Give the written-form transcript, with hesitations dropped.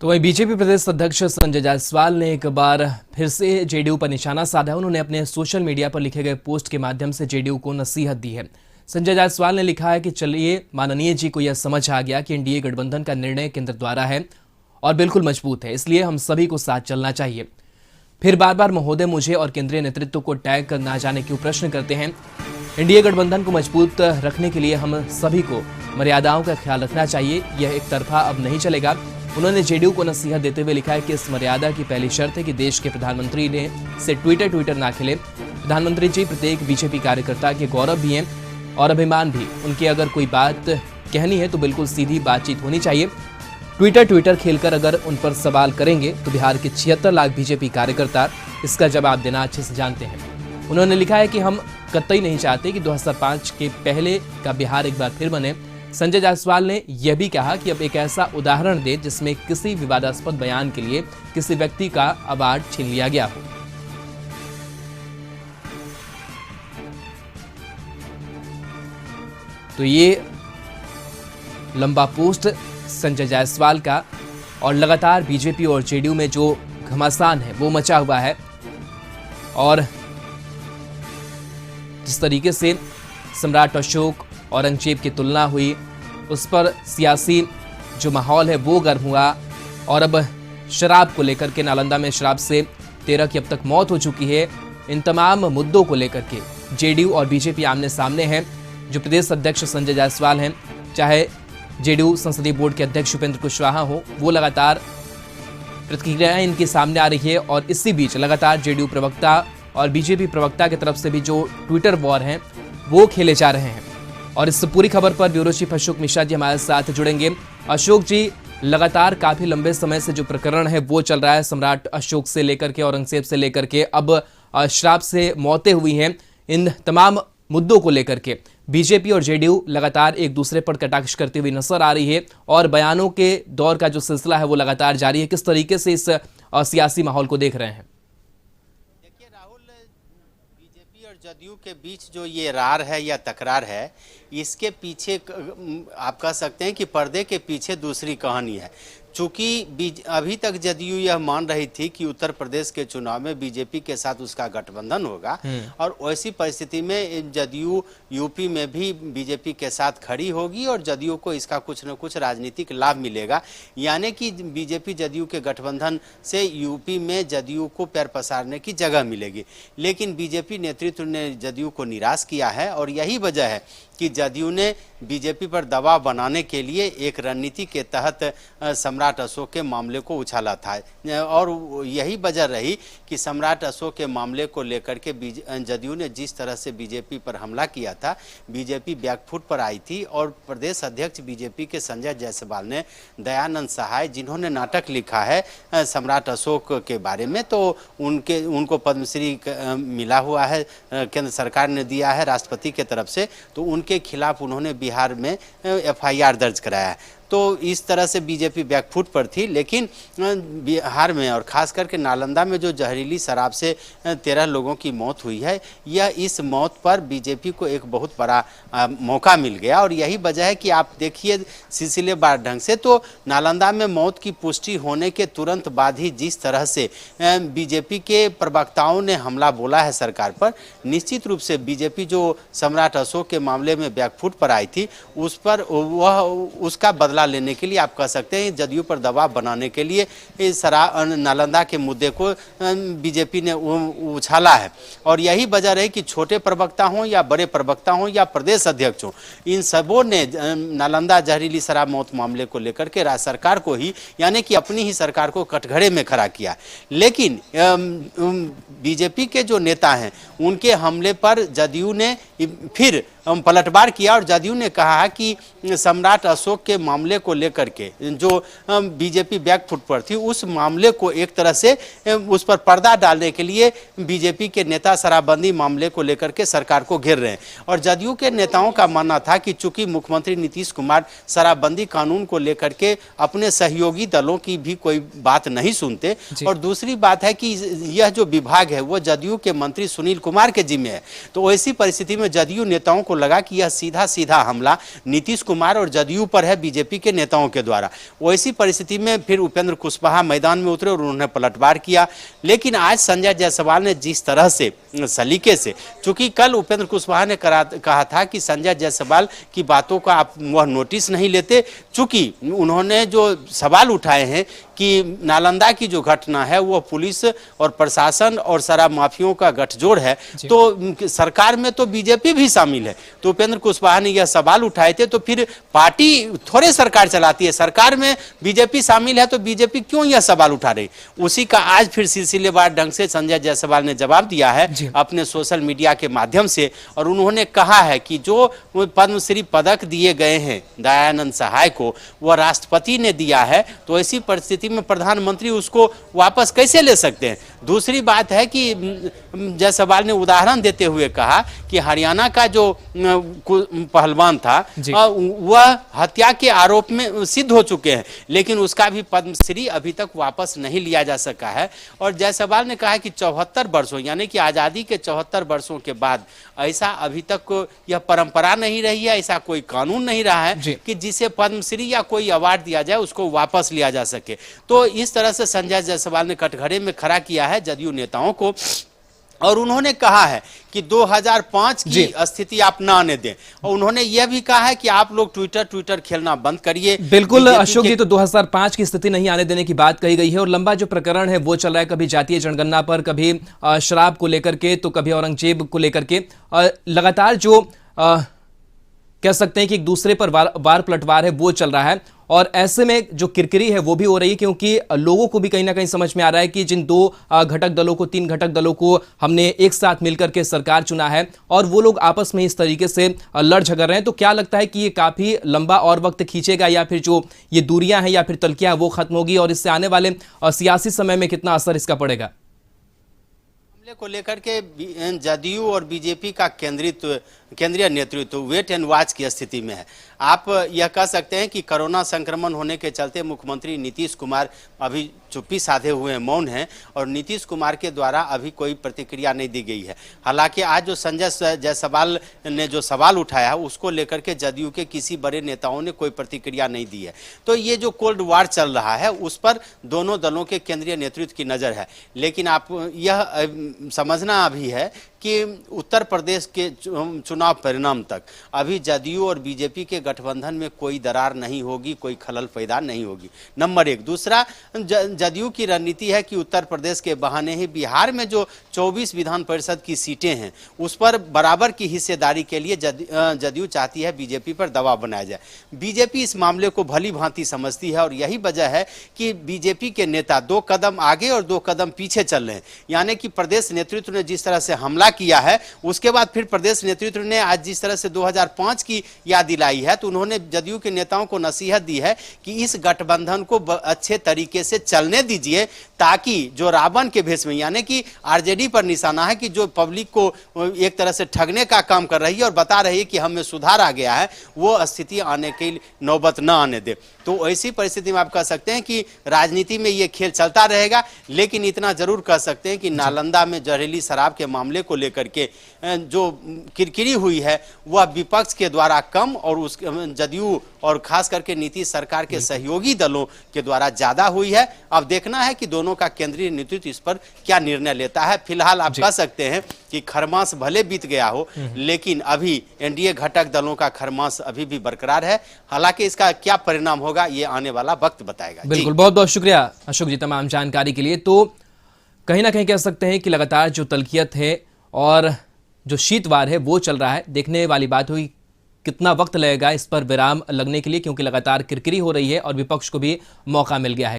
तो वहीं बीजेपी प्रदेश अध्यक्ष संजय जायसवाल ने एक बार फिर से जेडीयू पर निशाना साधा। उन्होंने अपने सोशल मीडिया पर लिखे गए पोस्ट के माध्यम से जेडीयू को नसीहत दी है। संजय जायसवाल ने लिखा है कि चलिए, माननीय जी को यह समझ आ गया कि एनडीए गठबंधन का निर्णय केंद्र द्वारा है और बिल्कुल मजबूत है, इसलिए हम सभी को साथ चलना चाहिए। फिर बार बार महोदय मुझे और केंद्रीय नेतृत्व को टैग कर ना जाने क्यों प्रश्न करते हैं। एनडीए गठबंधन को मजबूत रखने के लिए हम सभी को मर्यादाओं का ख्याल रखना चाहिए। यह एक तरफा अब नहीं चलेगा। उन्होंने जेडीयू को नसीहत देते हुए लिखा है कि इस मर्यादा की पहली शर्त है कि देश के प्रधानमंत्री ने से ट्विटर ना खेले। प्रधानमंत्री जी प्रत्येक बीजेपी कार्यकर्ता के गौरव भी हैं और अभिमान भी। उनकी अगर कोई बात कहनी है तो बिल्कुल सीधी बातचीत होनी चाहिए। ट्विटर खेलकर अगर उन पर सवाल करेंगे तो बिहार के 76 लाख बीजेपी कार्यकर्ता इसका जवाब देना अच्छे से जानते हैं। उन्होंने लिखा है कि हम कतई नहीं चाहते कि 2005 के पहले का बिहार एक बार फिर बने। संजय जायसवाल ने यह भी कहा कि अब एक ऐसा उदाहरण दे जिसमें किसी विवादास्पद बयान के लिए किसी व्यक्ति का अवार्ड छीन लिया गया हो। तो ये लंबा पोस्ट संजय जायसवाल का, और लगातार बीजेपी और जेडीयू में जो घमासान है वो मचा हुआ है। और जिस तरीके से सम्राट अशोक औरंगजेब की तुलना हुई, उस पर सियासी जो माहौल है वो गर्म हुआ। और अब शराब को लेकर के, नालंदा में शराब से 13 की अब तक मौत हो चुकी है। इन तमाम मुद्दों को लेकर के जेडीयू और बीजेपी आमने सामने हैं। जो प्रदेश अध्यक्ष संजय जायसवाल हैं, चाहे जेडीयू संसदीय बोर्ड के अध्यक्ष उपेंद्र कुशवाहा हो, वो लगातार प्रतिक्रियाएं इनके सामने आ रही है। और इसी बीच लगातार जेडीयू प्रवक्ता और बीजेपी प्रवक्ता की तरफ से भी जो ट्विटर वॉर हैं वो खेले जा रहे हैं। और इस पूरी खबर पर ब्यूरो चीफ अशोक मिश्रा जी हमारे साथ जुड़ेंगे। अशोक जी, लगातार काफी लंबे समय से जो प्रकरण है वो चल रहा है, सम्राट अशोक से लेकर के औरंगजेब से लेकर के अब शराब से मौतें हुई हैं, इन तमाम मुद्दों को लेकर के बीजेपी और जेडीयू लगातार एक दूसरे पर कटाक्ष करती हुई नजर आ रही है और बयानों के दौर का जो सिलसिला है वो लगातार जारी है। किस तरीके से इस सियासी माहौल को देख रहे हैं? देखिए राहुल, बीजेपी और जदयू के बीच जो ये रार है या तकरार है, इसके पीछे आप कह सकते हैं कि पर्दे के पीछे दूसरी कहानी है। चूंकि अभी तक जदयू यह मान रही थी कि उत्तर प्रदेश के चुनाव में बीजेपी के साथ उसका गठबंधन होगा, और वैसी परिस्थिति में जदयू यूपी में भी बीजेपी के साथ खड़ी होगी और जदयू को इसका कुछ न कुछ राजनीतिक लाभ मिलेगा। यानी कि बीजेपी जदयू के गठबंधन से यूपी में जदयू को पैर पसारने की जगह मिलेगी। लेकिन बीजेपी नेतृत्व ने जदयू को निराश किया है और यही वजह है कि जदयू ने बीजेपी पर दबाव बनाने के लिए एक रणनीति के तहत सम्राट अशोक के मामले को उछाला था। और यही वजह रही कि सम्राट अशोक के मामले को लेकर के जदयू ने जिस तरह से बीजेपी पर हमला किया था, बीजेपी बैकफुट पर आई थी। और प्रदेश अध्यक्ष बीजेपी के संजय जायसवाल ने दयानंद सहाय, जिन्होंने नाटक लिखा है सम्राट अशोक के बारे में, तो उनको पद्मश्री मिला हुआ है, केंद्र सरकार ने दिया है राष्ट्रपति के तरफ से। तो उनके खिलाफ उन्होंने बिहार में एफआईआर दर्ज कराया है। तो इस तरह से बीजेपी बैकफुट पर थी। लेकिन बिहार में और खास करके नालंदा में जो जहरीली शराब से 13 लोगों की मौत हुई है, यह इस मौत पर बीजेपी को एक बहुत बड़ा मौका मिल गया। और यही वजह है कि आप देखिए सिलसिलेवार ढंग से, तो नालंदा में मौत की पुष्टि होने के तुरंत बाद ही जिस तरह से बीजेपी के प्रवक्ताओं ने हमला बोला है सरकार पर, निश्चित रूप से बीजेपी जो सम्राट अशोक के मामले में बैकफुट पर आई थी, उस पर उसका बदला लेने के लिए आप कह सकते हैं जदयू पर दबाव बनाने के लिए इस नालंदा के मुद्दे को बीजेपी ने उछाला है। और यही वजह रही कि छोटे प्रवक्ता हों या बड़े प्रवक्ता हों या प्रदेश अध्यक्ष हों, इन सबों ने नालंदा जहरीली शराब मौत मामले को लेकर के राज्य सरकार को ही, यानी कि अपनी ही सरकार को कटघरे में खड़ा किया। लेकिन बीजेपी के जो नेता हैं, उनके हमले पर जदयू ने फिर पलटवार किया और जदयू ने कहा कि सम्राट अशोक के मामले को लेकर के जो बीजेपी बैकफुट पर थी, उस मामले को एक तरह से उस पर पर्दा डालने के लिए बीजेपी के नेता शराबबंदी मामले को लेकर के सरकार को घेर रहे हैं। और जदयू के नेताओं का मानना था कि चूंकि मुख्यमंत्री नीतीश कुमार शराबबंदी कानून को लेकर के अपने सहयोगी दलों की भी कोई बात नहीं सुनते, और दूसरी बात है कि यह जो विभाग है वो जदयू के मंत्री सुनील कुमार के जिम्मे है। तो ऐसी परिस्थिति में में जदयू नेताओं को लगा कि यह सीधा सीधा हमला नीतीश कुमार और जदयू पर है बीजेपी के नेताओं के द्वारा। वैसी परिस्थिति में फिर उपेंद्र कुशवाहा मैदान में उतरे और उन्होंने पलटवार किया। लेकिन आज संजय जायसवाल ने जिस तरह से सलीके से, चूंकि कल उपेंद्र कुशवाहा ने कहा था कि संजय जायसवाल की बातों का आप वह नोटिस नहीं लेते, चूंकि उन्होंने जो सवाल उठाए हैं कि नालंदा की जो घटना है वो पुलिस और प्रशासन और शराब माफियों का गठजोड़ है, तो सरकार में तो बीजेपी भी शामिल है। तो उपेंद्र कुशवाहा ने यह सवाल उठाए थे, तो फिर पार्टी थोड़े सरकार चलाती है, सरकार में बीजेपी शामिल है तो बीजेपी क्यों यह सवाल उठा रही। उसी का आज फिर सिलसिलेवार ढंग से संजय जायसवाल ने जवाब दिया है अपने सोशल मीडिया के माध्यम से, और उन्होंने कहा है कि जो पद्मश्री पदक दिए गए हैं दयानंद सहाय को, वह राष्ट्रपति ने दिया है, तो ऐसी परिस्थिति में प्रधानमंत्री उसको वापस कैसे ले सकते हैं। दूसरी बात है कि जायसवाल ने उदाहरण देते हुए कहा कि हरियाणा का जो पहलवान था वह हत्या के आरोप में सिद्ध हो चुके हैं, लेकिन उसका भी पद्मश्री अभी तक वापस नहीं लिया जा सका है। और जायसवाल ने कहा कि 74 वर्षों यानी कि आज़ादी के 74 वर्षों के बाद ऐसा अभी तक यह परंपरा नहीं रही है, ऐसा कोई कानून नहीं रहा है कि जिसे पद्मश्री या कोई अवार्ड दिया जाए उसको वापस लिया जा सके। तो इस तरह से संजय जायसवाल ने कटघरे में खड़ा किया है जदयू नेताओं को, और उन्होंने कहा है कि 2005 की स्थिति आप ना आने दें, और उन्होंने यह भी कहा है कि आप लोग ट्विटर खेलना बंद करिए। बिल्कुल अशोक जी, तो 2005 की स्थिति नहीं आने देने की बात कही गई है, और लंबा जो प्रकरण है वो चल रहा है, कभी जातीय जनगणना पर, कभी शराब को लेकर के, तो कभी औरंगजेब को लेकर के, लगातार जो कह सकते हैं कि एक दूसरे पर वार पलटवार है वो चल रहा है। और ऐसे में जो किरकिरी है वो भी हो रही है, क्योंकि लोगों को भी कहीं ना कहीं समझ में आ रहा है कि जिन 2 घटक दलों को, 3 घटक दलों को हमने एक साथ मिलकर के सरकार चुना है और वो लोग आपस में इस तरीके से लड़ झगड़ रहे हैं, तो क्या लगता है कि ये काफी लंबा और वक्त खींचेगा, या फिर जो ये दूरियां हैं या फिर तलकियां वो खत्म होगी, और इससे आने वाले सियासी समय में कितना असर इसका पड़ेगा? को लेकर के जदयू और बीजेपी का केंद्रीय नेतृत्व वेट एंड वॉच की स्थिति में है। आप यह कह सकते हैं कि कोरोना संक्रमण होने के चलते मुख्यमंत्री नीतीश कुमार अभी चुप्पी साधे हुए हैं, मौन हैं, और नीतीश कुमार के द्वारा अभी कोई प्रतिक्रिया नहीं दी गई है। हालांकि आज जो संजय जायसवाल ने जो सवाल उठाया है उसको लेकर के जदयू के किसी बड़े नेताओं ने कोई प्रतिक्रिया नहीं दी है। तो ये जो कोल्ड वॉर चल रहा है उस पर दोनों दलों के केंद्रीय नेतृत्व की नज़र है। लेकिन आप यह समझना अभी है कि उत्तर प्रदेश के चुनाव परिणाम तक अभी जदयू और बीजेपी के गठबंधन में कोई दरार नहीं होगी, कोई खलल पैदा नहीं होगी, नंबर 1। दूसरा, जदयू की रणनीति है कि उत्तर प्रदेश के बहाने ही बिहार में जो 24 विधान परिषद की सीटें हैं उस पर बराबर की हिस्सेदारी के लिए जदयू चाहती है बीजेपी पर दबाव बनाया जाए। बीजेपी इस मामले को भली भांति समझती है, और यही वजह है कि बीजेपी के नेता 2 कदम आगे और 2 कदम पीछे चल रहे हैं। यानी कि प्रदेश नेतृत्व ने जिस तरह से हमला किया है, उसके बाद फिर प्रदेश नेतृत्व ने आज जिस तरह से 2005 की याद दिलाई है, तो उन्होंने जदयू के नेताओं को नसीहत दी है कि इस गठबंधन को अच्छे तरीके से चलने दीजिए, ताकि जो रावण के भेष में, यानी कि आरजेडी पर निशाना है कि जो पब्लिक को एक तरह से ठगने का काम कर रही है और बता रही है कि हमें सुधार आ गया है, वो स्थिति आने की नौबत न आने दे। तो ऐसी परिस्थिति में आप कह सकते हैं कि राजनीति में ये खेल चलता रहेगा। लेकिन इतना जरूर कह सकते हैं कि नालंदा में जहरीली शराब के मामले को लेकर के जो किरकिरी हुई है वह विपक्ष के द्वारा कम, और उस जदयू और खास करके नीतीश सरकार के सहयोगी दलों के द्वारा ज्यादा हुई है। अब देखना है कि दोनों का केंद्रीय नेतृत्व इस पर क्या निर्णय लेता है। फिलहाल आप कह सकते हैं कि खरमास भले बीत गया हो, लेकिन अभी एनडीए घटक दलों का खरमास अभी भी बरकरार है। हालांकि इसका क्या परिणाम होगा ये आने वाला वक्त बताएगा। बिल्कुल, बहुत बहुत शुक्रिया अशोक जी तमाम जानकारी के लिए। तो कहीं ना कहीं कह सकते हैं कि लगातार जो तलखियत है और जो शीतवार है वो चल रहा है। देखने वाली बात हुई कितना वक्त लगेगा इस पर विराम लगने के लिए, क्योंकि लगातार किरकिरी हो रही है और विपक्ष को भी मौका मिल गया है।